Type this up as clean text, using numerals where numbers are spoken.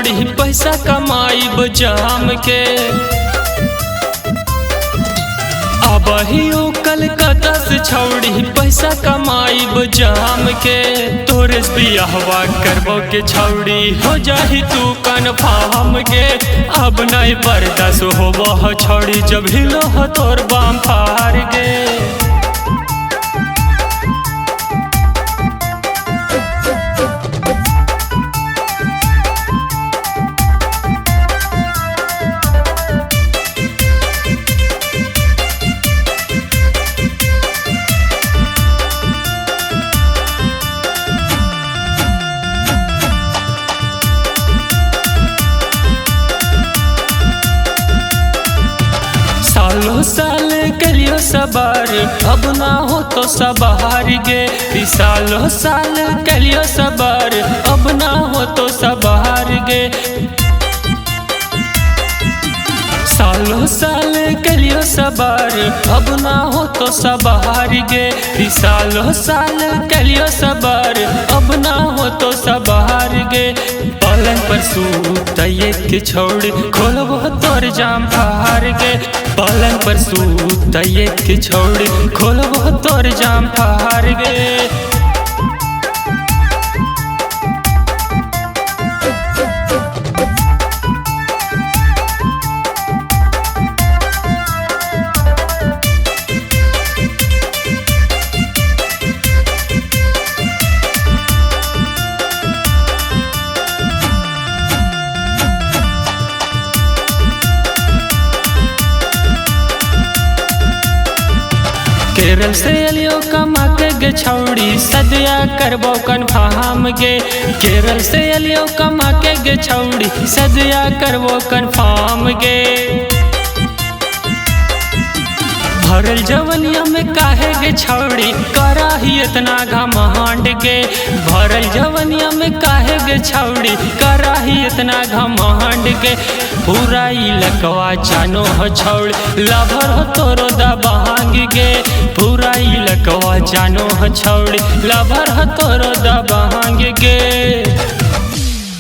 छौड़ी पैसा कमाई बजाम के। अब ही कलकत्ता से छौड़ी पैसा कमाई बजाम के। तोरे से बियाहवा करबो के छौड़ी हो जाही तू कन्फर्म के। अब नहीं बर्दाश्त होबो छौड़ी जब हिलो हो तोर बाम फार गे। सालों साल कलियो सबार अब ना हो तो सबार गे। सालों साल कलियो सबार अब ना हो तो सबार गे। सालों साल कलियो सबार अब ना हो तो सबार गे। सालों साल कलियो सबार अब ना हो तो सबार गे। पलंग पर सूतये के छौड़ी खोलबो तोर जाम फार गे। पलंग पर सूतये के छौड़ी खोलबो तोर जाम फार गे। केरल से अलियो कमा के गे छौड़ी सदिया करबो कन्फर्म गे। केरल से अलियो कमा के गे छौड़ी सदिया करबो कन्फर्म गे। भरल जवनिया में काहे गे छौड़ी करा ही इतना घमंड गे। भरल जवनिया में काहे गे छौड़ी करा ही इतना घमंड गे। पूरा इलकवा जानो हो छौड़ी लभर हो तोरो दबंग गे। पूरा इलकवा जानो हो छौड़ी लभर हो तोरो दबंग गे।